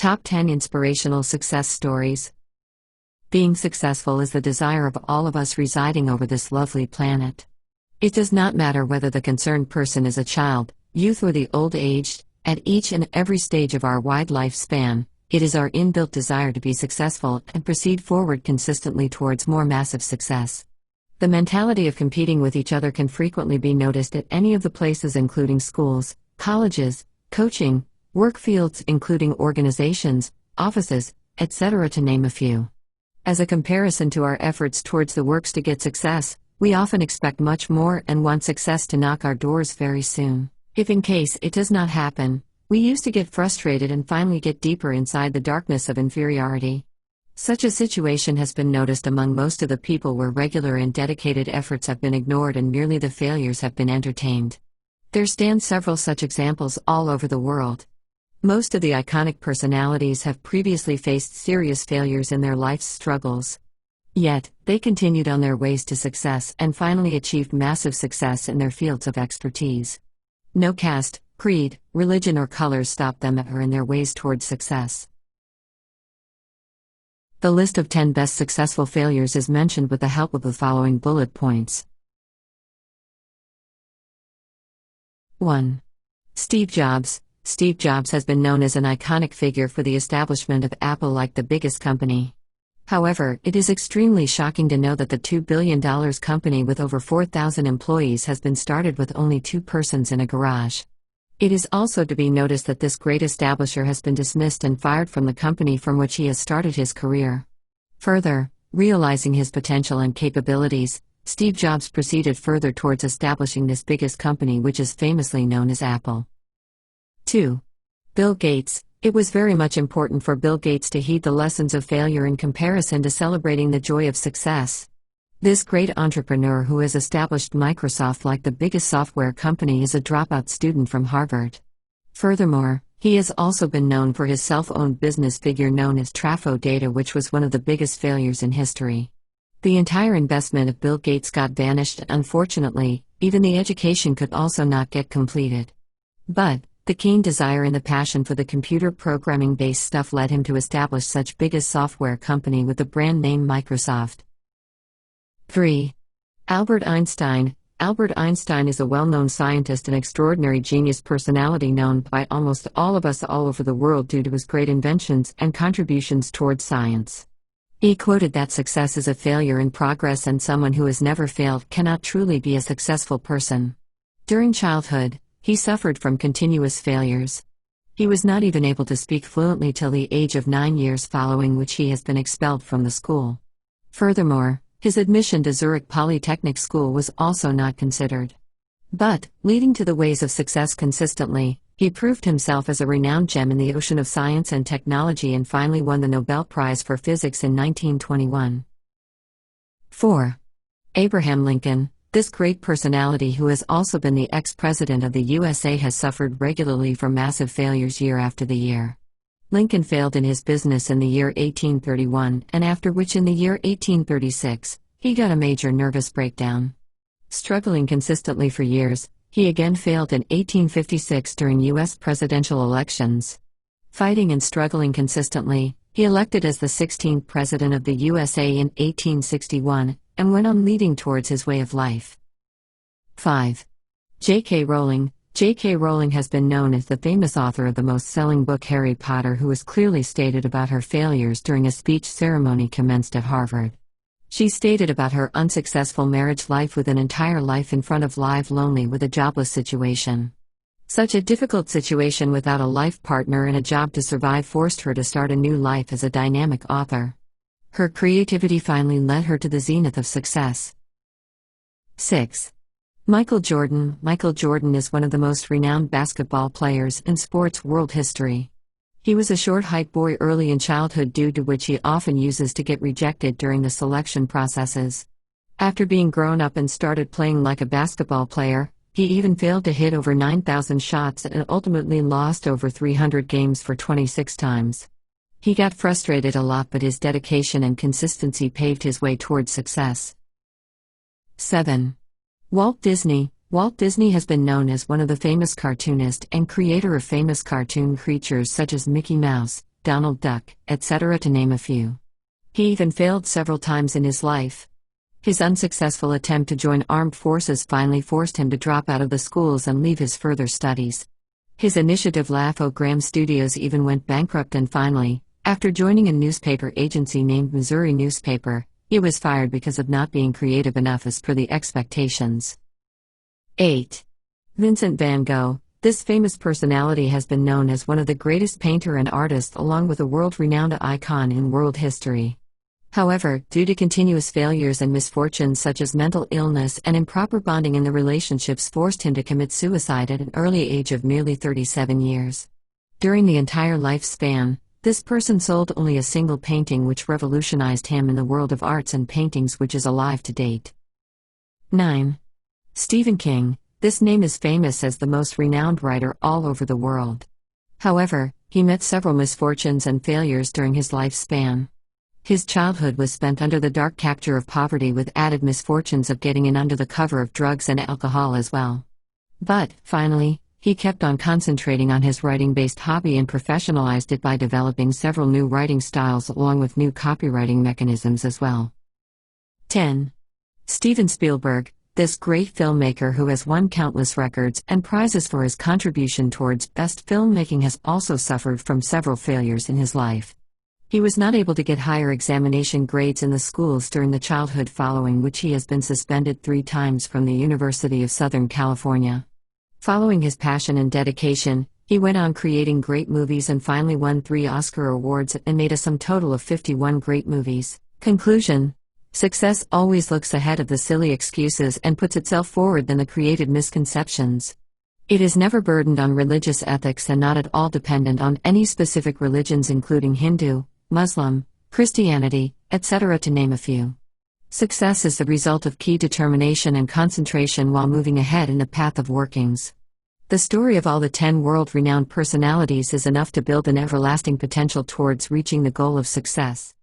Top 10 Inspirational Success Stories. Being successful is the desire of all of us residing over this lovely planet. It does not matter whether the concerned person is a child, youth, or the old-aged. At each and every stage of our wide lifespan, it is our inbuilt desire to be successful and proceed forward consistently towards more massive success. The mentality of competing with each other can frequently be noticed at any of the places, including schools, colleges, coaching, work fields including organizations, offices, etc., to name a few. As a comparison to our efforts towards the works to get success, we often expect much more and want success to knock our doors very soon. If in case it does not happen, we used to get frustrated and finally get deeper inside the darkness of inferiority. Such a situation has been noticed among most of the people where regular and dedicated efforts have been ignored and merely the failures have been entertained. There stand several such examples all over the world. Most of the iconic personalities have previously faced serious failures in their life's struggles. Yet, they continued on their ways to success and finally achieved massive success in their fields of expertise. No caste, creed, religion, or colors stopped them ever in their ways towards success. The list of 10 best successful failures is mentioned with the help of the following bullet points. 1. Steve Jobs. Steve Jobs has been known as an iconic figure for the establishment of Apple like the biggest company. However, it is extremely shocking to know that the $2 billion company with over 4,000 employees has been started with only 2 persons in a garage. It is also to be noticed that this great establisher has been dismissed and fired from the company from which he has started his career. Further, realizing his potential and capabilities, Steve Jobs proceeded further towards establishing this biggest company, which is famously known as Apple. 2. Bill Gates. It was very much important for Bill Gates to heed the lessons of failure in comparison to celebrating the joy of success. This great entrepreneur who has established Microsoft like the biggest software company is a dropout student from Harvard. Furthermore, he has also been known for his self-owned business figure known as Trafo Data, which was one of the biggest failures in history. The entire investment of Bill Gates got vanished and unfortunately, even the education could also not get completed. But the keen desire and the passion for the computer programming-based stuff led him to establish such biggest software company with the brand name Microsoft. 3. Albert Einstein. Albert Einstein is a well-known scientist and extraordinary genius personality known by almost all of us all over the world due to his great inventions and contributions towards science. He quoted that success is a failure in progress and someone who has never failed cannot truly be a successful person. During childhood, he suffered from continuous failures. He was not even able to speak fluently till the age of 9 years, following which he has been expelled from the school. Furthermore, his admission to Zurich Polytechnic School was also not considered. But, leading to the ways of success consistently, he proved himself as a renowned gem in the ocean of science and technology and finally won the Nobel Prize for Physics in 1921. 4. Abraham Lincoln. This great personality who has also been the ex-president of the USA has suffered regularly from massive failures year after the year. Lincoln failed in his business in the year 1831, and after which in the year 1836, he got a major nervous breakdown. Struggling consistently for years, he again failed in 1856 during U.S. presidential elections. Fighting and struggling consistently, he elected as the 16th president of the USA in 1861, and went on leading towards his way of life. 5. J.K. Rowling. J.K. Rowling has been known as the famous author of the most-selling book Harry Potter, who has clearly stated about her failures during a speech ceremony commenced at Harvard. She stated about her unsuccessful marriage life with an entire life in front of live lonely with a jobless situation. Such a difficult situation without a life partner and a job to survive forced her to start a new life as a dynamic author. Her creativity finally led her to the zenith of success. 6. Michael Jordan. Michael Jordan is one of the most renowned basketball players in sports world history. He was a short-height boy early in childhood, due to which he often uses to get rejected during the selection processes. After being grown up and started playing like a basketball player, he even failed to hit over 9,000 shots and ultimately lost over 300 games for 26 times. He got frustrated a lot, but his dedication and consistency paved his way towards success. 7. Walt Disney. Walt Disney has been known as one of the famous cartoonists and creator of famous cartoon creatures such as Mickey Mouse, Donald Duck, etc., to name a few. He even failed several times in his life. His unsuccessful attempt to join armed forces finally forced him to drop out of the schools and leave his further studies. His initiative Laugh-O-Gram Studios even went bankrupt, and finally, after joining a newspaper agency named Missouri Newspaper, he was fired because of not being creative enough as per the expectations. 8. Vincent Van Gogh. This famous personality has been known as one of the greatest painter and artist, along with a world-renowned icon in world history. However, due to continuous failures and misfortunes such as mental illness and improper bonding in the relationships, forced him to commit suicide at an early age of merely 37 years. During the entire lifespan, this person sold only a single painting, which revolutionized him in the world of arts and paintings, which is alive to date. 9. Stephen King. This name is famous as the most renowned writer all over the world. However, he met several misfortunes and failures during his lifespan. His childhood was spent under the dark capture of poverty, with added misfortunes of getting in under the cover of drugs and alcohol as well. But, finally, he kept on concentrating on his writing-based hobby and professionalized it by developing several new writing styles along with new copywriting mechanisms as well. 10. Steven Spielberg. This great filmmaker, who has won countless records and prizes for his contribution towards best filmmaking, has also suffered from several failures in his life. He was not able to get higher examination grades in the schools during the childhood, following which he has been suspended 3 times from the University of Southern California. Following his passion and dedication, he went on creating great movies and finally won 3 Oscar awards and made a sum total of 51 great movies. Conclusion: success always looks ahead of the silly excuses and puts itself forward than the created misconceptions. It is never burdened on religious ethics and not at all dependent on any specific religions, including Hindu, Muslim, Christianity, etc., to name a few. Success is the result of key determination and concentration while moving ahead in the path of workings. The story of all the 10 world-renowned personalities is enough to build an everlasting potential towards reaching the goal of success.